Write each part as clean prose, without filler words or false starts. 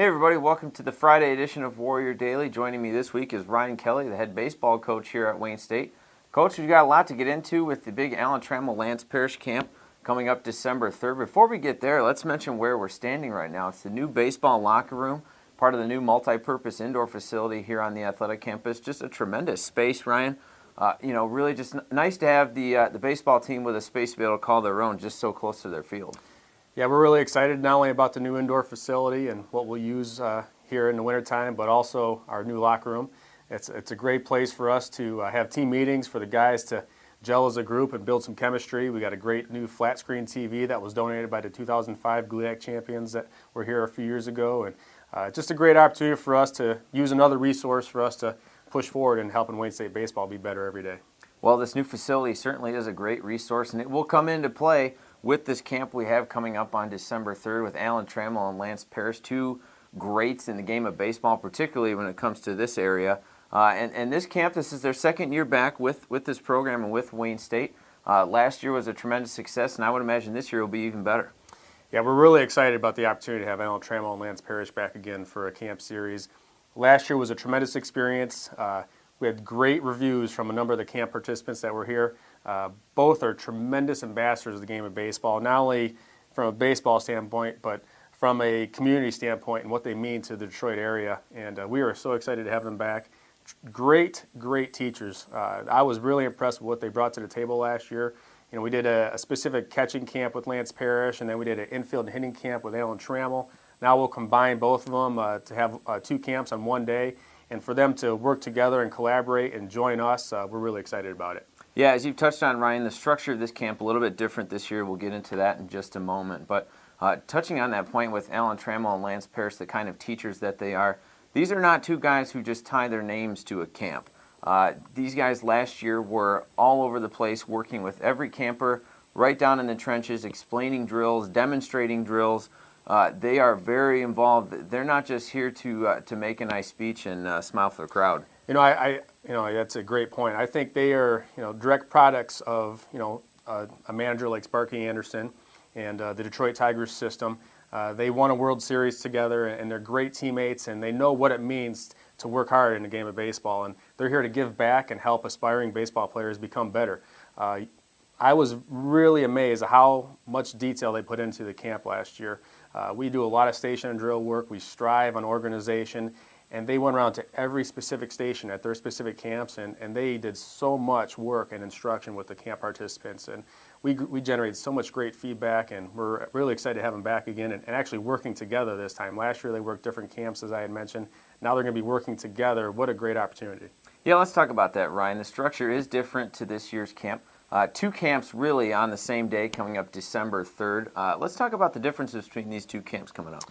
Hey everybody, welcome to the Friday edition of Warrior Daily. Joining me this week is Ryan Kelley, the head baseball coach here at Wayne State. Coach, we've got a lot to get into with the big Alan Trammell Lance Parrish camp coming up December 3rd. Before we get there, let's mention where we're standing right now. It's the new baseball locker room, part of the new multi-purpose indoor facility here on the athletic campus. Just a tremendous space, Ryan. Really just nice to have the baseball team with a space to be able to call their own just so close to their field. Yeah, we're really excited not only about the new indoor facility and what we'll use here in the wintertime, but also our new locker room. It's a great place for us to have team meetings, for the guys to gel as a group and build some chemistry. We got a great new flat screen TV that was donated by the 2005 GLIAC champions that were here a few years ago. And just a great opportunity for us to use another resource for us to push forward and helping Wayne State baseball be better every day. Well, this new facility certainly is a great resource, and it will come into play with this camp we have coming up on December 3rd with Alan Trammell and Lance Parrish, two greats in the game of baseball, particularly when it comes to this area. And this camp, this is their second year back with this program and with Wayne State. Last year was a tremendous success, and I would imagine this year will be even better. Yeah, we're really excited about the opportunity to have Alan Trammell and Lance Parrish back again for a camp series. Last year was a tremendous experience. We had great reviews from a number of the camp participants that were here. Both are tremendous ambassadors of the game of baseball, not only from a baseball standpoint, but from a community standpoint and what they mean to the Detroit area. And we are so excited to have them back. Great teachers. I was really impressed with what they brought to the table last year. You know, we did a specific catching camp with Lance Parrish, and then we did an infield and hitting camp with Alan Trammell. Now we'll combine both of them to have two camps on one day. And for them to work together and collaborate and join us, we're really excited about it. Yeah, as you've touched on, Ryan, the structure of this camp a little bit different this year. We'll get into that in just a moment. But touching on that point with Alan Trammell and Lance Parrish, the kind of teachers that they are, these are not two guys who just tie their names to a camp. These guys last year were all over the place working with every camper, right down in the trenches, explaining drills, demonstrating drills. They are very involved. They're not just here to make a nice speech and smile for the crowd. That's a great point. I think they are, direct products of, a manager like Sparky Anderson and the Detroit Tigers system. They won a World Series together, and they're great teammates, and they know what it means to work hard in the game of baseball. And they're here to give back and help aspiring baseball players become better. I was really amazed at how much detail they put into the camp last year. We do a lot of station and drill work. We strive on organization, and they went around to every specific station at their specific camps, and they did so much work and instruction with the camp participants. And we generated so much great feedback, and we're really excited to have them back again and actually working together this time. Last year they worked different camps, as I had mentioned. Now they're going to be working together. What a great opportunity. Yeah, let's talk about that, Ryan. The structure is different to this year's camp. Two camps really on the same day coming up December 3rd. Let's talk about the differences between these two camps coming up.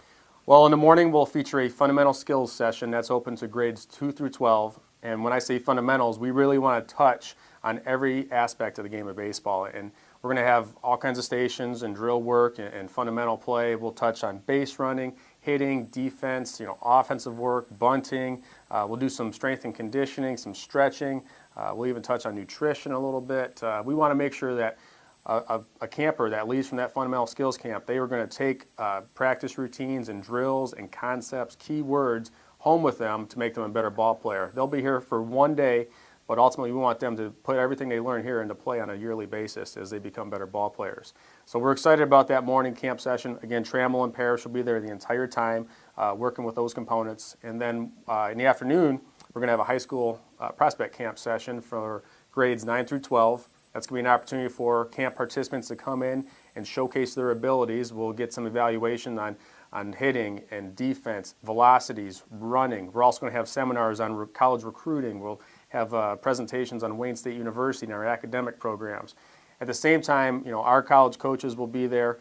Well, in the morning we'll feature a fundamental skills session that's open to grades 2 through 12. And when I say fundamentals, we really want to touch on every aspect of the game of baseball. And we're going to have all kinds of stations and drill work and fundamental play. We'll touch on base running, hitting, defense, offensive work, bunting. We'll do some strength and conditioning, some stretching. We'll even touch on nutrition a little bit. We want to make sure that a camper that leaves from that fundamental skills camp, they are going to take practice routines and drills and concepts, key words, home with them to make them a better ball player. They'll be here for one day, but ultimately we want them to put everything they learn here into play on a yearly basis as they become better ball players. So we're excited about that morning camp session. Again, Trammell and Parrish will be there the entire time working with those components. And then in the afternoon, we're going to have a high school prospect camp session for grades 9 through 12. That's going to be an opportunity for camp participants to come in and showcase their abilities. We'll get some evaluation on hitting and defense, velocities, running. We're also going to have seminars on college recruiting. We'll have presentations on Wayne State University and our academic programs. At the same time, our college coaches will be there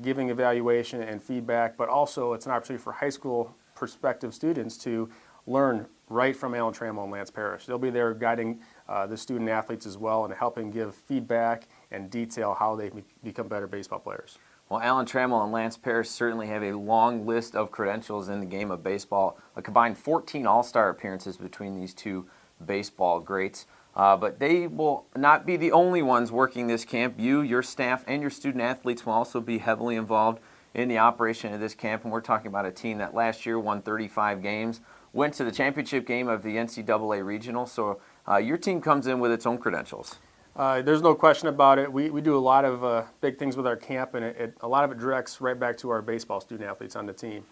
giving evaluation and feedback, but also it's an opportunity for high school prospective students to learn right from Alan Trammell and Lance Parrish. They'll be there guiding the student athletes as well and helping give feedback and detail how they become better baseball players. Well, Alan Trammell and Lance Parrish certainly have a long list of credentials in the game of baseball. A combined 14 All-Star appearances between these two baseball greats. But they will not be the only ones working this camp. You, your staff, and your student athletes will also be heavily involved in the operation of this camp, and we're talking about a team that last year won 35 games, went to the championship game of the NCAA Regional, so your team comes in with its own credentials. There's no question about it. We do a lot of big things with our camp, and a lot of it directs right back to our baseball student athletes on the team.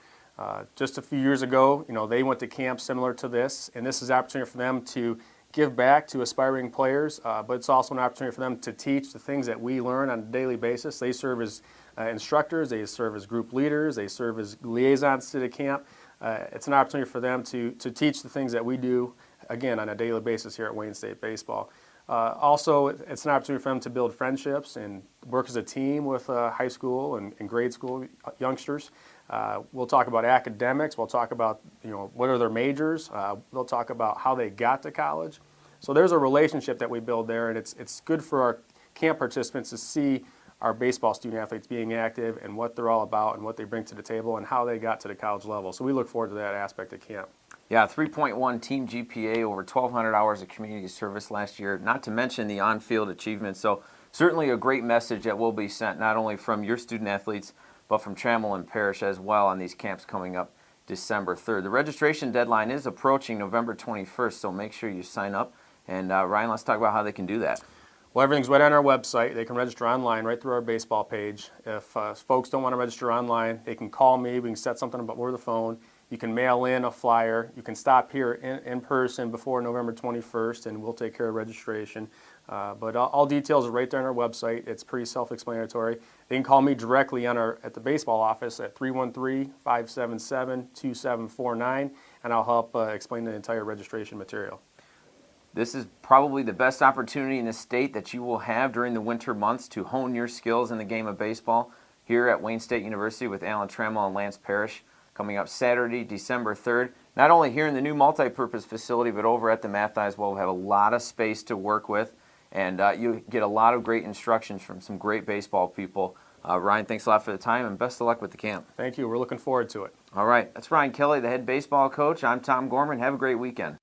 Just a few years ago, they went to camp similar to this, and this is an opportunity for them to give back to aspiring players, but it's also an opportunity for them to teach the things that we learn on a daily basis. They serve as instructors, they serve as group leaders, they serve as liaisons to the camp. It's an opportunity for them to teach the things that we do, again, on a daily basis here at Wayne State Baseball. Also, it's an opportunity for them to build friendships and work as a team with high school and grade school youngsters. We'll talk about academics. We'll talk about what are their majors. They'll talk about how they got to college. So there's a relationship that we build there, and it's good for our camp participants to see our baseball student athletes being active and what they're all about and what they bring to the table and how they got to the college level. So we look forward to that aspect of camp. Yeah, 3.1 team GPA, over 1,200 hours of community service last year, not to mention the on-field achievements. So certainly a great message that will be sent not only from your student athletes, but from Trammell and Parrish as well on these camps coming up December 3rd. The registration deadline is approaching November 21st, so make sure you sign up. And Ryan, let's talk about how they can do that. Well, everything's right on our website. They can register online right through our baseball page. If folks don't want to register online, they can call me. We can set something up over the phone. You can mail in a flyer. You can stop here in person before November 21st, and we'll take care of registration. But all details are right there on our website. It's pretty self-explanatory. They can call me directly at the baseball office at 313-577-2749, and I'll help explain the entire registration material. This is probably the best opportunity in the state that you will have during the winter months to hone your skills in the game of baseball here at Wayne State University with Alan Trammell and Lance Parrish. Coming up Saturday, December 3rd, not only here in the new multi-purpose facility, but over at the Mathi as well. We'll have a lot of space to work with, and you get a lot of great instructions from some great baseball people. Ryan, thanks a lot for the time, and best of luck with the camp. Thank you. We're looking forward to it. All right. That's Ryan Kelley, the head baseball coach. I'm Tom Gorman. Have a great weekend.